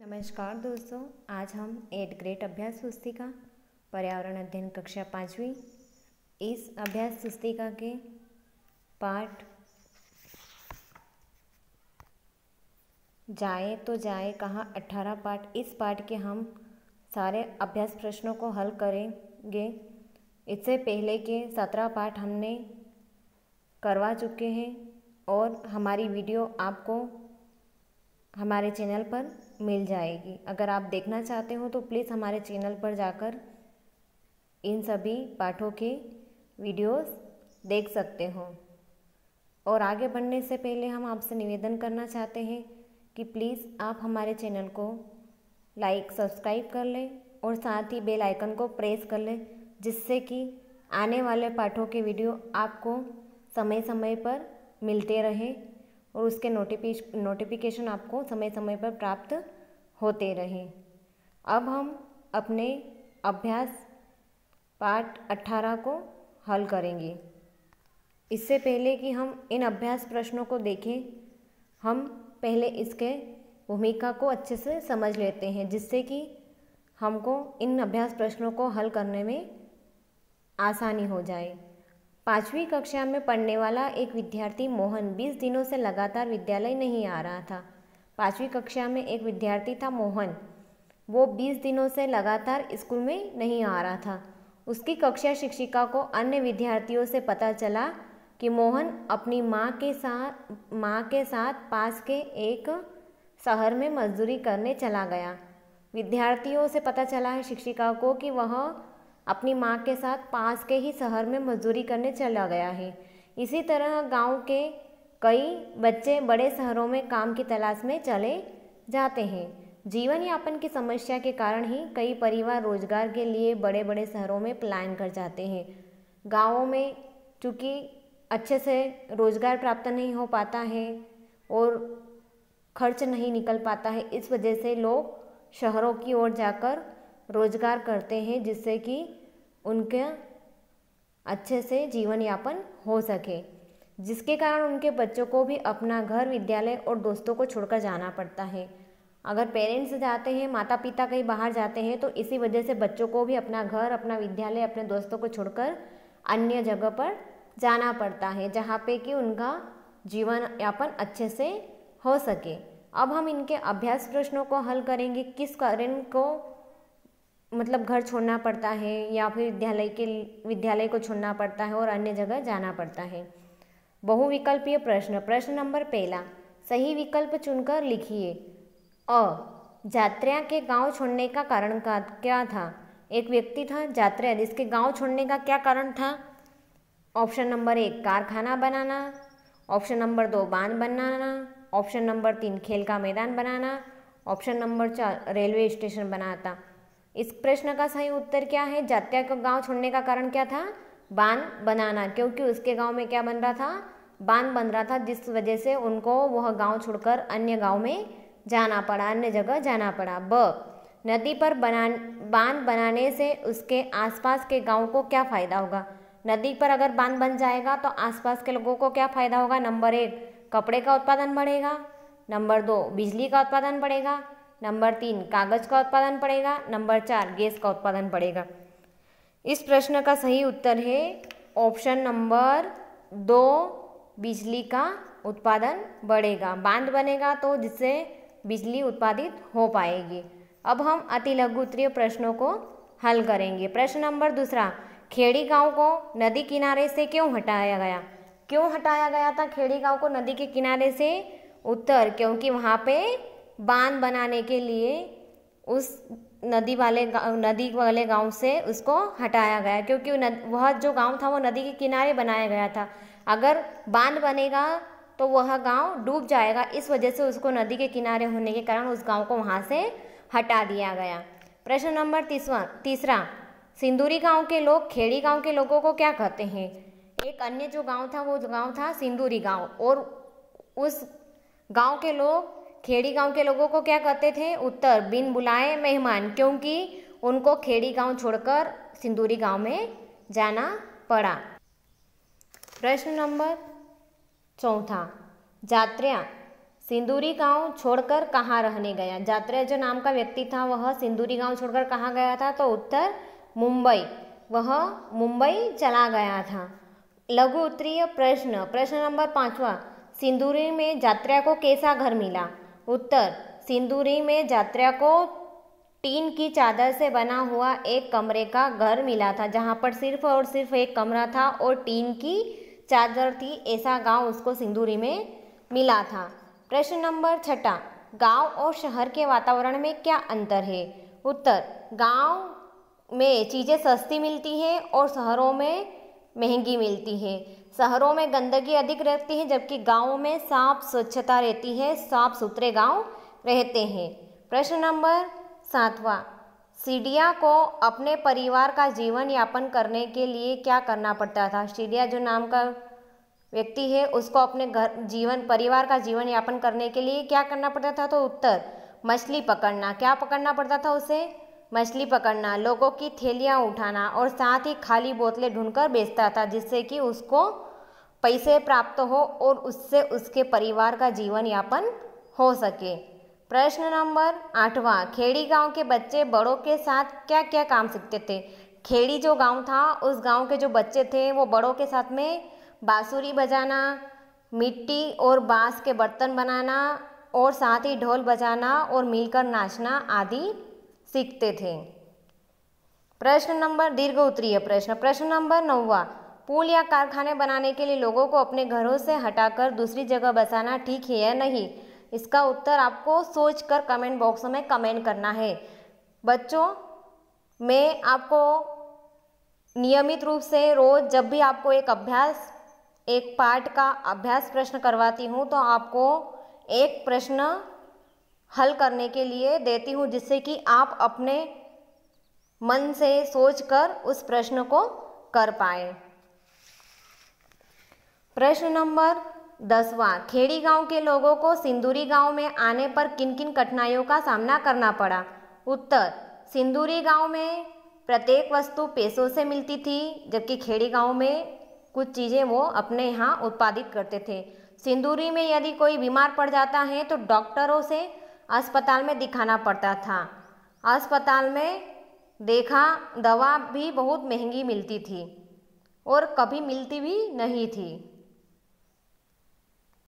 नमस्कार दोस्तों, आज हम 8th ग्रेड अभ्यास पुस्तिका पर्यावरण अध्ययन कक्षा 5वीं इस अभ्यास पुस्तिका के पाठ जाए तो जाए कहाँ 18 पाठ, इस पाठ के हम सारे अभ्यास प्रश्नों को हल करेंगे। इससे पहले के 17 पाठ हमने करवा चुके हैं और हमारी वीडियो आपको हमारे चैनल पर मिल जाएगी। अगर आप देखना चाहते हो तो प्लीज़ हमारे चैनल पर जाकर इन सभी पाठों के वीडियोस देख सकते हो। और आगे बढ़ने से पहले हम आपसे निवेदन करना चाहते हैं कि प्लीज़ आप हमारे चैनल को लाइक सब्सक्राइब कर लें और साथ ही बेल आइकन को प्रेस कर लें, जिससे कि आने वाले पाठों के वीडियो आपको समय समय पर मिलते रहे और उसके नोटिफिकेशन आपको समय समय पर प्राप्त होते रहें। अब हम अपने अभ्यास पाठ 18 को हल करेंगे। इससे पहले कि हम इन अभ्यास प्रश्नों को देखें, हम पहले इसके भूमिका को अच्छे से समझ लेते हैं, जिससे कि हमको इन अभ्यास प्रश्नों को हल करने में आसानी हो जाए। 5वीं कक्षा में पढ़ने वाला एक विद्यार्थी मोहन 20 दिनों से लगातार विद्यालय नहीं आ रहा था। 5वीं कक्षा में एक विद्यार्थी था मोहन, वो 20 दिनों से लगातार स्कूल में नहीं आ रहा था। उसकी कक्षा शिक्षिका को अन्य विद्यार्थियों से पता चला कि मोहन अपनी माँ के साथ पास के एक शहर में मजदूरी करने चला गया। विद्यार्थियों से पता चला है शिक्षिका को कि वह अपनी माँ के साथ पास के ही शहर में मजदूरी करने चला गया है। इसी तरह गांव के कई बच्चे बड़े शहरों में काम की तलाश में चले जाते हैं। जीवन यापन की समस्या के कारण ही कई परिवार रोजगार के लिए बड़े बड़े शहरों में पलायन कर जाते हैं। गाँवों में चूँकि अच्छे से रोजगार प्राप्त नहीं हो पाता है और खर्च नहीं निकल पाता है, इस वजह से लोग शहरों की ओर जाकर रोजगार करते हैं, जिससे कि उनके अच्छे से जीवन यापन हो सके, जिसके कारण उनके बच्चों को भी अपना घर, विद्यालय और दोस्तों को छोड़कर जाना पड़ता है। अगर पेरेंट्स जाते हैं, माता पिता कहीं बाहर जाते हैं, तो इसी वजह से बच्चों को भी अपना घर, अपना विद्यालय, अपने दोस्तों को छोड़कर अन्य जगह पर जाना पड़ता है, जहाँ पे कि उनका जीवन यापन अच्छे से हो सके। अब हम इनके अभ्यास प्रश्नों को हल करेंगे। किस कारण को मतलब घर छोड़ना पड़ता है या फिर विद्यालय को छोड़ना पड़ता है और अन्य जगह जाना पड़ता है। बहुविकल्पीय प्रश्न। प्रश्न नंबर 1, सही विकल्प चुनकर लिखिए। अ, जात्र्या के गांव छोड़ने का कारण क्या था? एक व्यक्ति था जात्र्या, जिसके गांव छोड़ने का क्या कारण था? ऑप्शन नंबर 1 कारखाना बनाना, ऑप्शन नंबर 2 बांध बनाना, ऑप्शन नंबर 3 खेल का मैदान बनाना, ऑप्शन नंबर 4 रेलवे स्टेशन बनाता। इस प्रश्न का सही उत्तर क्या है? जात्या का गांव छोड़ने का कारण क्या था? बांध बनाना, क्योंकि उसके गांव में क्या बन रहा था? बांध बन रहा था, जिस वजह से उनको वह गांव छोड़कर अन्य गांव में जाना पड़ा, अन्य जगह जाना पड़ा। ब, नदी पर बांध बनाने से उसके आसपास के गांव को क्या फ़ायदा होगा? नदी पर अगर बांध बन जाएगा तो आसपास के लोगों को क्या फ़ायदा होगा? नंबर 1 कपड़े का उत्पादन बढ़ेगा, नंबर 2 बिजली का उत्पादन बढ़ेगा, नंबर 3 कागज का उत्पादन बढ़ेगा, नंबर 4 गैस का उत्पादन बढ़ेगा। इस प्रश्न का सही उत्तर है ऑप्शन नंबर 2 बिजली का उत्पादन बढ़ेगा। बांध बनेगा तो जिससे बिजली उत्पादित हो पाएगी। अब हम अति लघु उत्तरीय प्रश्नों को हल करेंगे। प्रश्न नंबर 2, खेड़ी गांव को नदी किनारे से क्यों हटाया गया? क्यों हटाया गया था खेड़ी गांव को नदी के किनारे से? उत्तर, क्योंकि वहाँ पे बांध बनाने के लिए उस नदी वाले गांव से उसको हटाया गया, क्योंकि वह जो गांव था वो नदी के किनारे बनाया गया था। अगर बांध बनेगा तो वह गांव डूब जाएगा, इस वजह से उसको नदी के किनारे होने के कारण उस गांव को वहां से हटा दिया गया। प्रश्न नंबर 3, सिंदूरी गांव के लोग खेड़ी गांव के लोगों को क्या कहते हैं? एक अन्य जो गांव था वो गांव था सिंदूरी गांव, और उस गांव के लोग खेड़ी गांव के लोगों को क्या कहते थे? उत्तर, बिन बुलाए मेहमान, क्योंकि उनको खेड़ी गांव छोड़कर सिंदूरी गांव में जाना पड़ा। प्रश्न नंबर 4, जात्र्या सिंदूरी गांव छोड़कर कहाँ रहने गया? यात्रा जो नाम का व्यक्ति था वह सिंदूरी गांव छोड़कर कहाँ गया था? तो उत्तर मुंबई, वह मुंबई चला गया था। लघु उत्तरीय प्रश्न, प्रश्न नंबर 5वां, सिंदूरी में यात्रा को कैसा घर मिला? उत्तर, सिंदूरी में यात्रा को टीन की चादर से बना हुआ एक कमरे का घर मिला था, जहाँ पर सिर्फ और सिर्फ एक कमरा था और टीन की चादर थी। ऐसा गांव उसको सिंदूरी में मिला था। प्रश्न नंबर 6, गांव और शहर के वातावरण में क्या अंतर है? उत्तर, गांव में चीज़ें सस्ती मिलती हैं और शहरों में महंगी मिलती है। शहरों में गंदगी अधिक रहती है जबकि गाँवों में साफ स्वच्छता रहती है, साफ सुथरे गाँव रहते हैं। प्रश्न नंबर 7वां, सीडिया को अपने परिवार का जीवन यापन करने के लिए क्या करना पड़ता था? सीडिया जो नाम का व्यक्ति है उसको अपने परिवार का जीवन यापन करने के लिए क्या करना पड़ता था? तो उत्तर, मछली पकड़ना। क्या पकड़ना पड़ता था उसे? मछली पकड़ना, लोगों की थैलियाँ उठाना और साथ ही खाली बोतलें ढूंढकर बेचता था, जिससे कि उसको पैसे प्राप्त हो और उससे उसके परिवार का जीवन यापन हो सके। प्रश्न नंबर 8वां, खेड़ी गांव के बच्चे बड़ों के साथ क्या क्या काम सीखते थे? खेड़ी जो गांव था उस गांव के जो बच्चे थे वो बड़ों के साथ में बांसुरी बजाना, मिट्टी और बांस के बर्तन बनाना और साथ ही ढोल बजाना और मिलकर नाचना आदि सीखते थे। प्रश्न नंबर दीर्घ उत्तरीय प्रश्न, प्रश्न नंबर 9वां, पुल या कारखाने बनाने के लिए लोगों को अपने घरों से हटाकर दूसरी जगह बसाना ठीक है या नहीं? इसका उत्तर आपको सोचकर कमेंट बॉक्स में कमेंट करना है। बच्चों, मैं आपको नियमित रूप से रोज जब भी आपको एक पाठ का अभ्यास प्रश्न करवाती हूँ तो आपको एक प्रश्न हल करने के लिए देती हूँ, जिससे कि आप अपने मन से सोचकर उस प्रश्न को कर पाए। प्रश्न नंबर 10वां, खेड़ी गांव के लोगों को सिंदूरी गांव में आने पर किन किन कठिनाइयों का सामना करना पड़ा? उत्तर, सिंदूरी गांव में प्रत्येक वस्तु पैसों से मिलती थी जबकि खेड़ी गांव में कुछ चीज़ें वो अपने यहाँ उत्पादित करते थे। सिंदूरी में यदि कोई बीमार पड़ जाता है तो डॉक्टरों से अस्पताल में दिखाना पड़ता था। अस्पताल में दवा भी बहुत महंगी मिलती थी और कभी मिलती भी नहीं थी।